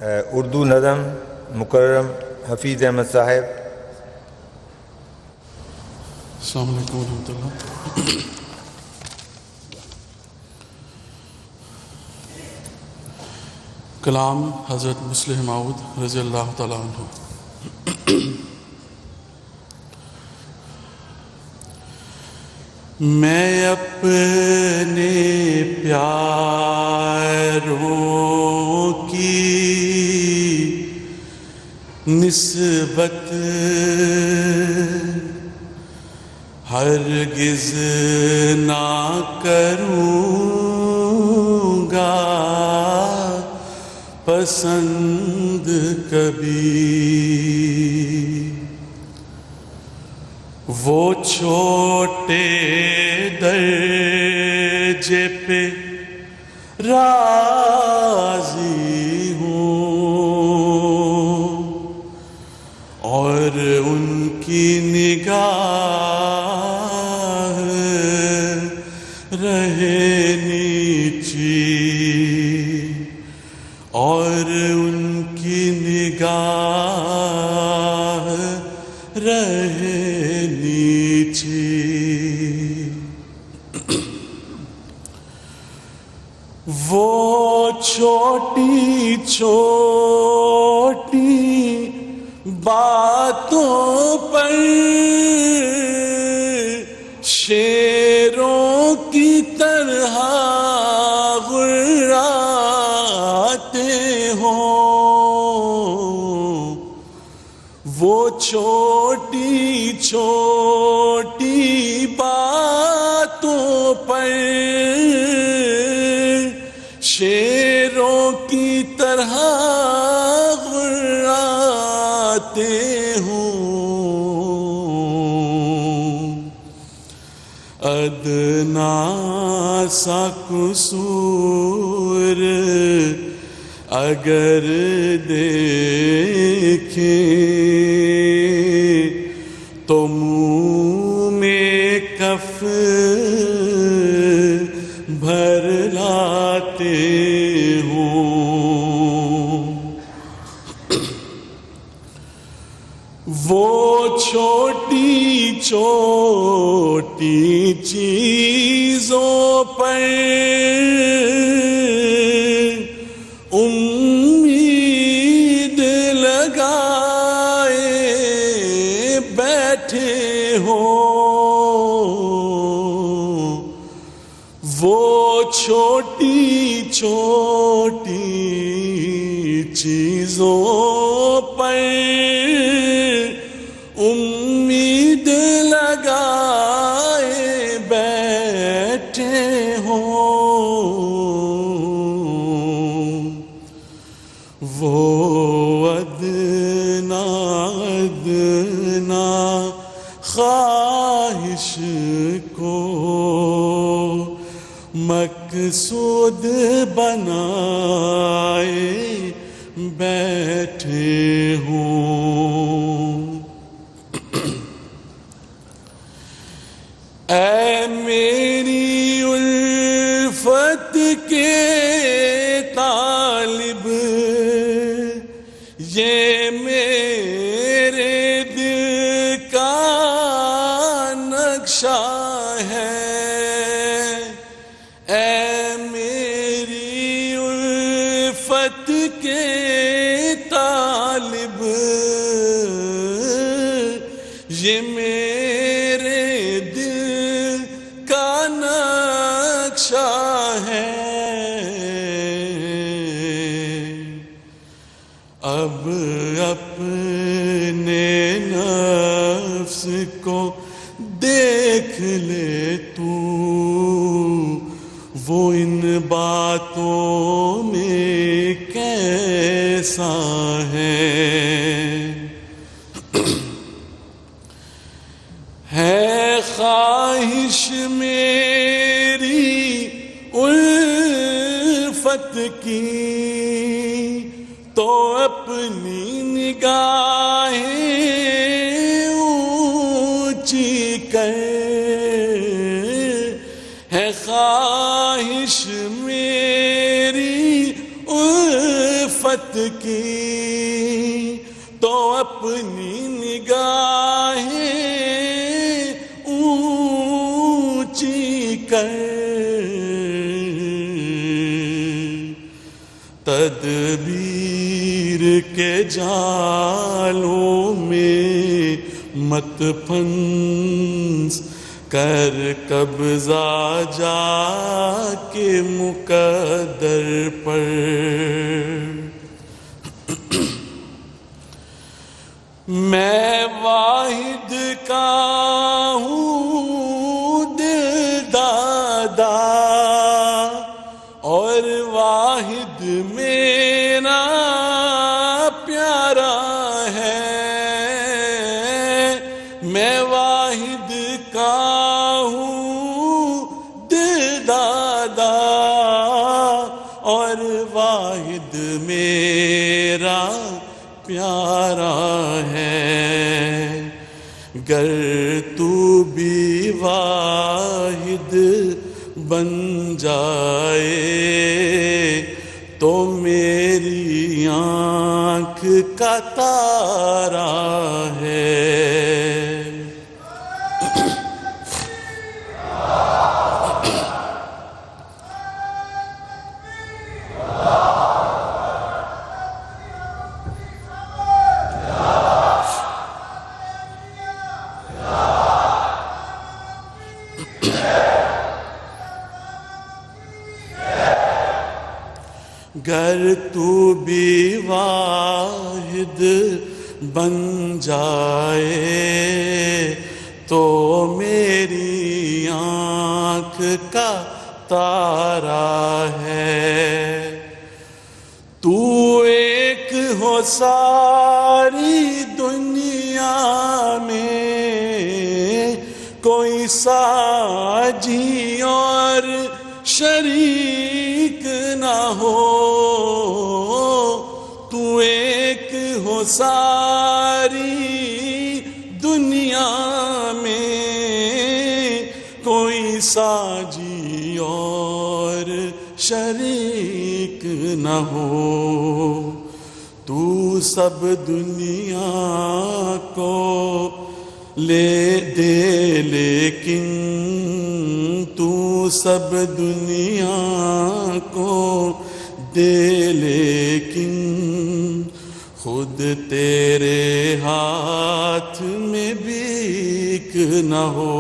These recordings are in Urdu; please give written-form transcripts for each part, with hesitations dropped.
اردو نظم مکرم حفیظ احمد صاحب. السلام علیکم ورحمۃ اللہ. کلام حضرت مصلح موعود رضی اللہ تعالیٰ عنہ. میں اپنے پیاروں کی نسبت ہرگز نہ کروں گا پسند کبھی. وہ چھوٹے درجے پہ راضی ہوں اور ان کی نگاہ رہے نیچی، اور ان کی نگاہ رہے نیچی. وہ چھوٹی چھوٹی باتوں پر شیروں کی طرح غراتے ہوں. وہ چھوٹی چھوٹی باتوں پر شیروں کی طرح غراتے ہوں. ادنا سا قصور اگر دیکھیں تو منہ میں کف بھر لاتے ہوں. وہ چھوٹی چھوٹی چیزوں پر امید لگائے بیٹھے ہوں. وہ چھوٹی چھوٹی چیزوں پر امید لگائے بیٹھے ہوں. وہ ادنا ادنا خواہش کو مقصود بنائے بیٹھے ہوں. اے میری الفت کے طالب، یہ میرے دل کا نقشہ ہے. اے میری الفت کے طالب، یہ میرے دل کا نقشہ ہے. اب اپنے نفس کو دیکھ لے تو، وہ ان باتوں میں کیسا ہے. خواہش میری الفت کی تو اپنی نگاہیں اونچی کر. ہے خواہش میری الفت الفت کی تو اپنی نگاہیں اونچی کر، تدبیر کے جالوں میں مت پھنس کر قبضہ جا کے مقدر پر۔ میں واحد کا ہوں دل دادا، اور واحد میرا پیارا ہے۔ میں واحد کا ہوں دل دادا، اور واحد میرا پیارا ہے۔ گر تو بھی واحد بن جائے تو میری آنکھ کا تارا ہے۔ گر تو بھی واحد بن جائے تو میری آنکھ کا تارا ہے۔ تو ایک ہو ساری دنیا میں، کوئی ساجی اور شریک نہ ہو۔ تو ایک ہو ساری دنیا میں، کوئی ساجی اور شریک نہ ہو۔ تو سب دنیا کو لے دے لیکن، تو سب دنیا کو دے لیکن، خود تیرے ہاتھ میں بھیک نہ ہو۔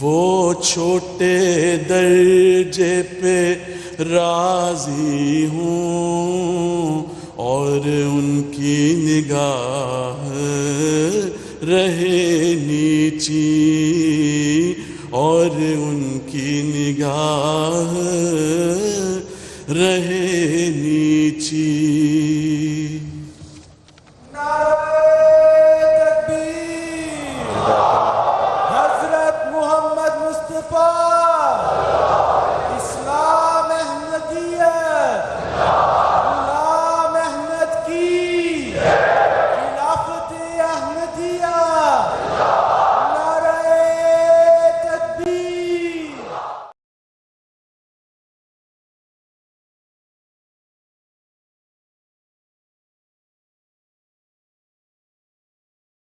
وہ چھوٹے درجے پہ راضی ہوں، اور ان کی نگاہ رہے نیچی، اور ان کی نگاہ رہے نیچی۔